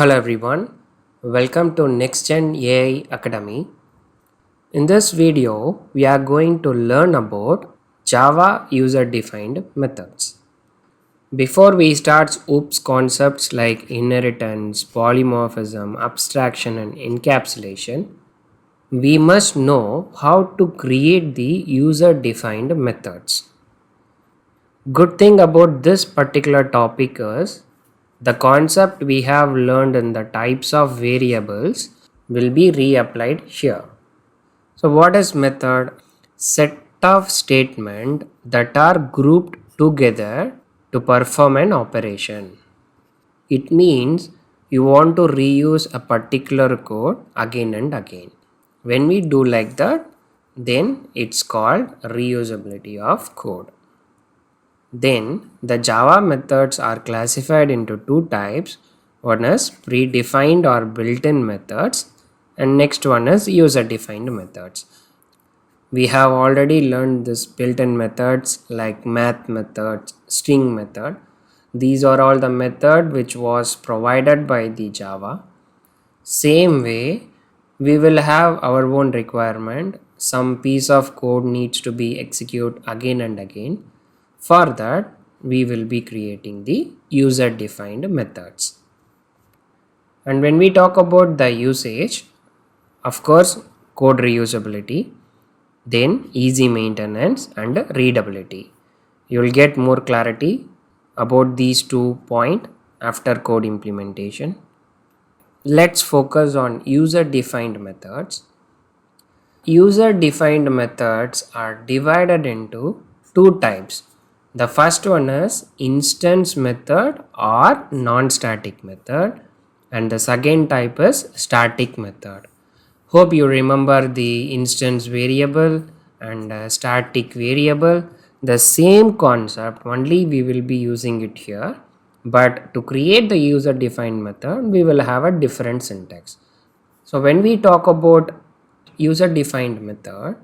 Hello everyone, welcome to NextGen AI Academy. In this video, we are going to learn about Java user-defined methods. Before we start OOPS concepts like inheritance, polymorphism, abstraction and encapsulation, we must know how to create the user-defined methods. Good thing about this particular topic is the concept we have learned in the types of variables will be reapplied here. So what is method? Set of statements that are grouped together to perform an operation. It means you want to reuse a particular code again and again. When we do like that, then it's called reusability of code. Then the Java methods are classified into two types. One is predefined or built-in methods and next one is user-defined methods. We have already learned this built-in methods like math method, string method. These are all the method which was provided by the Java. Same way, we will have our own requirement. Some piece of code needs to be executed again and again. For that, we will be creating the user-defined methods. And when we talk about the usage, of course, code reusability, then easy maintenance and readability. You will get more clarity about these 2 points after code implementation. Let's focus on user-defined methods. User-defined methods are divided into two types. The first one is instance method or non-static method and the second type is static method. Hope you remember the instance variable and static variable. The same concept, only we will be using it here. But to create the user defined method, we will have a different syntax. So when we talk about user defined method,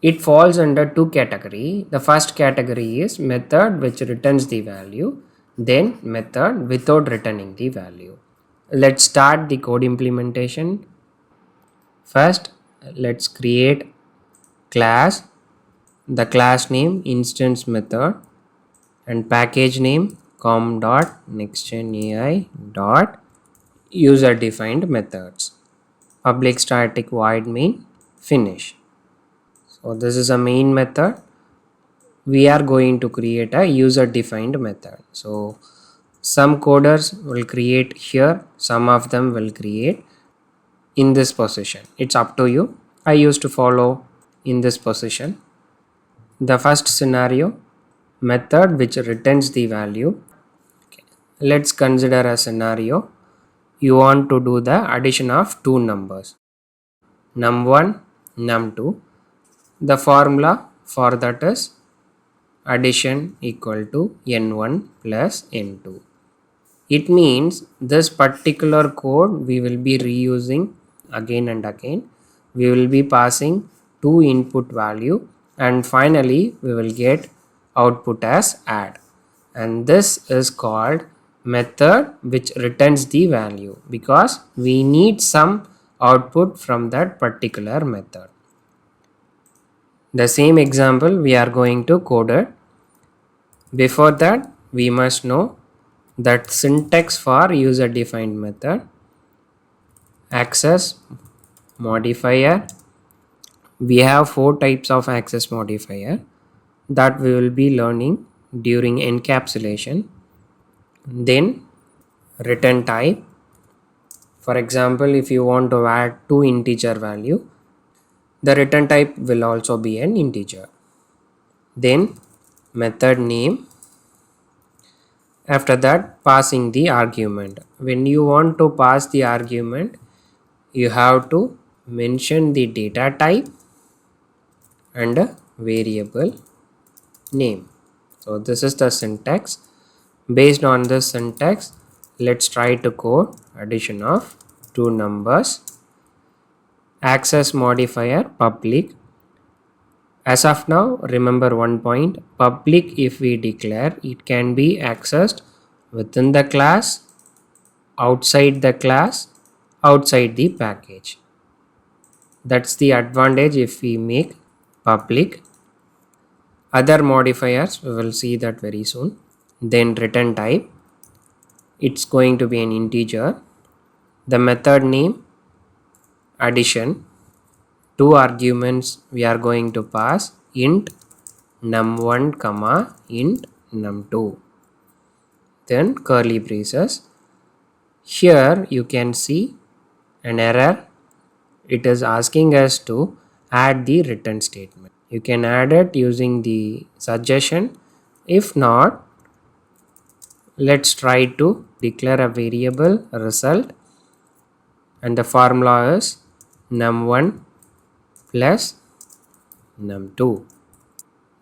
it falls under two categories. The first category is method which returns the value, then method without returning the value. Let's start the code implementation. First, let's create class, the class name instance method and package name com.nextgenai dot user defined methods, public static void main finish. So this is a main method. We are going to create a user defined method. So some coders will create here, some of them will create in this position. It's up to you. I used to follow in this position. The first scenario, method which returns the value. Okay. Let's consider a scenario. You want to do the addition of two numbers, num1, num2. The formula for that is addition equal to n1 plus n2. It means this particular code we will be reusing again and again. We will be passing two input value and finally we will get output as add, and this is called method which returns the value because we need some output from that particular method. The same example we are going to code it. Before that, we must know that syntax for user defined method, access modifier. We have four types of access modifier that we will be learning during encapsulation. Then return type. For example, if you want to add two integer value, the return type will also be an integer. Then method name. After that, passing the argument. When you want to pass the argument, you have to mention the data type and a variable name. So this is the syntax. Based on this syntax, let's try to code addition of two numbers. Access modifier public. As of now, remember one point, public if we declare, it can be accessed within the class outside the class, outside the package. That's the advantage if we make public. Other modifiers, we will see that very soon. Then return type, it's going to be an integer. The method name, addition. Two arguments we are going to pass, int num1 comma int num2. Then curly braces. Here you can see an error. It is asking us to add the return statement. You can add it using the suggestion. If not, let's try to declare a variable result, and the formula is num1 plus num2.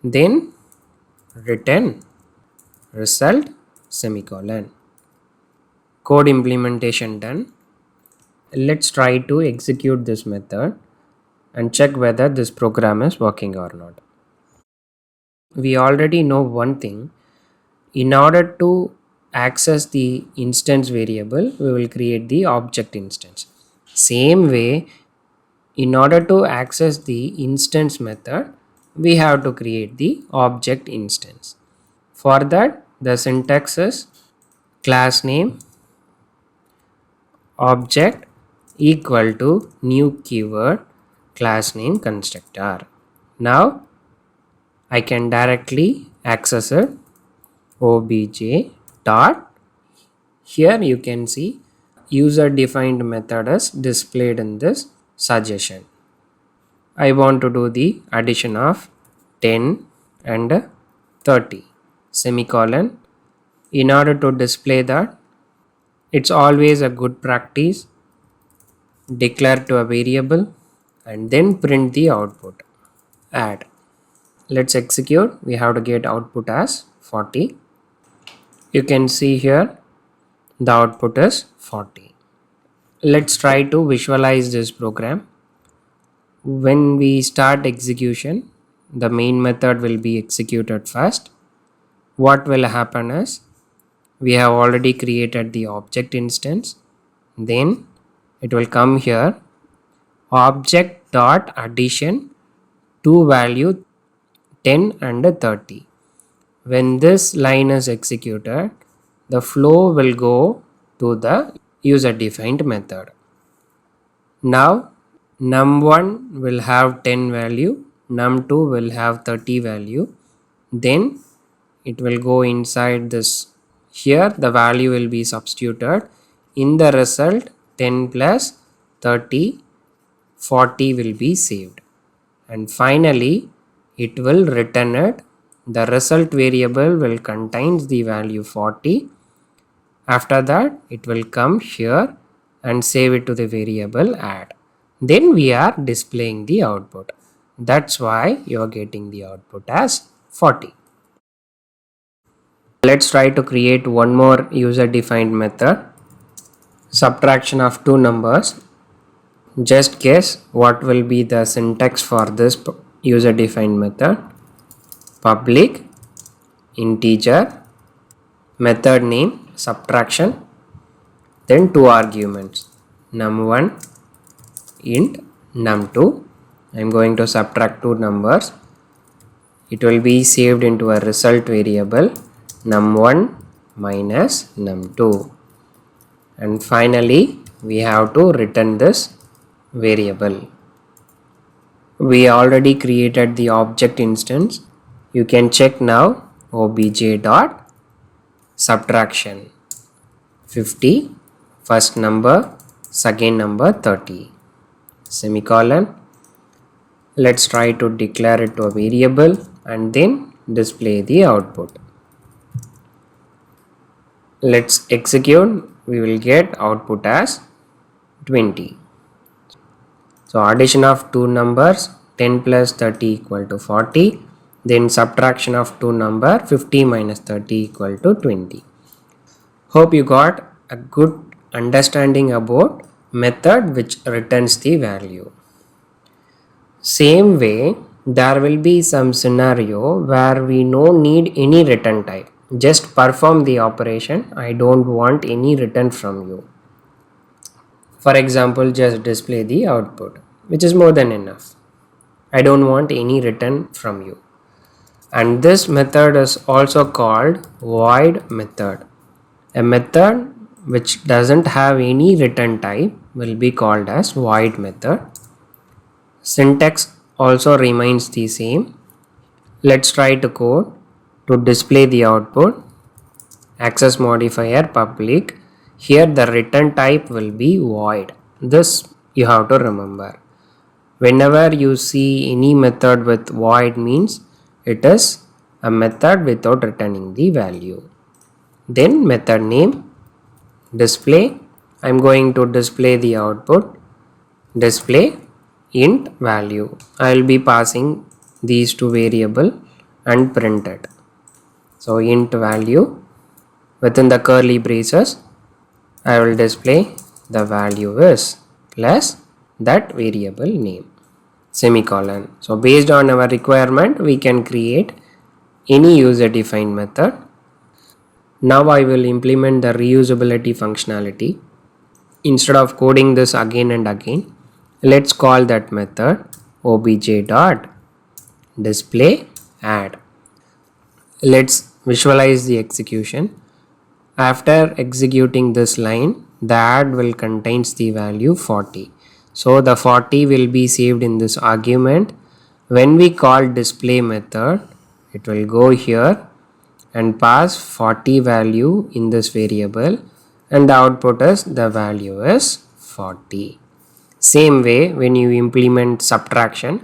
Then return result semicolon. Code implementation done. Let's try to execute this method and check whether this program is working or not. We already know one thing. In order to access the instance variable, we will create the object instance. Same way, in order to access the instance method, we have to create the object instance. For that, the syntax is class name object equal to new keyword class name constructor. Now I can directly access it, obj dot. Here you can see user defined method is displayed in this suggestion. I want to do the addition of 10 and 30 semicolon. In order to display that, it's always a good practice, declare to a variable and then print the output. Add. Let's execute. We have to get output as 40. You can see here the output is 40. Let's try to visualize this program. When we start execution, the main method will be executed first. What will happen is, we have already created the object instance. Then it will come here, object dot addition to value 10 and 30. When this line is executed, the flow will go to the user defined method. Now num1 will have 10 value, num2 will have 30 value. Then it will go inside this. Here the value will be substituted. In the result, 10 plus 30, 40 will be saved. And finally, it will return it. The result variable will contain the value 40. After that, it will come here and save it to the variable add. Then we are displaying the output. That's why you are getting the output as 40. Let's try to create one more user defined method. Subtraction of two numbers. Just guess what will be the syntax for this user defined method. Public integer method name subtraction, then two arguments num1 int num2. I am going to subtract two numbers. It will be saved into a result variable num1 minus num2, and finally we have to return this variable. We already created the object instance. You can check now, obj dot subtraction 50, first number, second number 30 semicolon. Let's try to declare it to a variable and then display the output. Let's execute. We will get output as 20. So addition of two numbers, 10 plus 30 equal to 40. Then subtraction of two number, 50 minus 30 equal to 20. Hope you got a good understanding about method which returns the value. Same way, there will be some scenario where we no need any return type. Just perform the operation. I don't want any return from you. For example, just display the output, which is more than enough. I don't want any return from you. And this method is also called void method. A method which doesn't have any return type will be called as void method. Syntax also remains the same. Let's try to code to display the output. Access modifier public. Here the return type will be void. This you have to remember. Whenever you see any method with void means it is a method without returning the value. Then method name, display. I'm going to display the output. Display int value. I will be passing these two variable and print it. So int value, within the curly braces I will display the value is plus that variable name, semicolon. So based on our requirement we can create any user defined method. Now I will implement the reusability functionality. Instead of coding this again and again, let's call that method obj.display add. Let's visualize the execution. After executing this line, the add will contains the value 40. So the 40 will be saved in this argument. When we call display method, it will go here and pass 40 value in this variable, and the output is the value is 40. Same way, when you implement subtraction,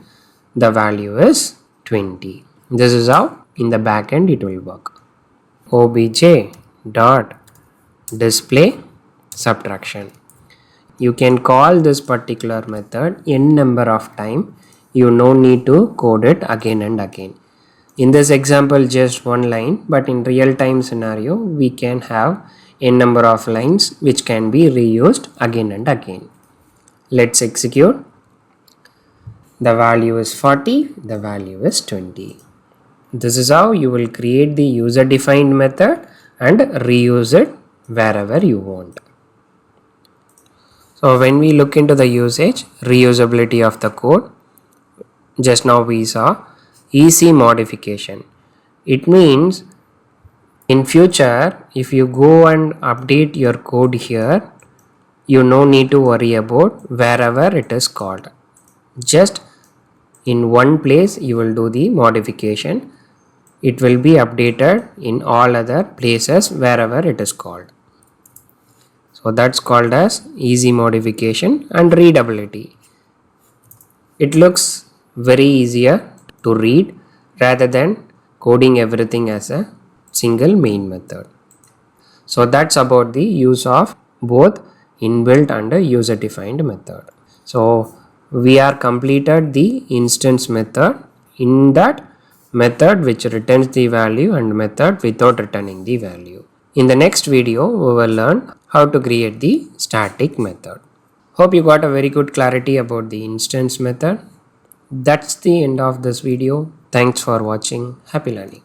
the value is 20. This is how in the backend it will work. Obj.display subtraction. You can call this particular method n number of time. You no need to code it again and again. In this example just one line, but in real time scenario we can have n number of lines which can be reused again and again. Let's execute. The value is 40, the value is 20. This is how you will create the user defined method and reuse it wherever you want. So when we look into the usage, reusability of the code, just now we saw easy modification. It means in future if you go and update your code here, you no need to worry about wherever it is called. Just in one place you will do the modification. It will be updated in all other places wherever it is called. So that's called as easy modification and readability. It looks very easier to read rather than coding everything as a single main method. So that's about the use of both inbuilt and a user defined method. So we are completed the instance method. In that method which returns the value and method without returning the value. In the next video we will learn how to create the static method. Hope you got a very good clarity about the instance method. That's the end of this video. Thanks for watching. Happy learning.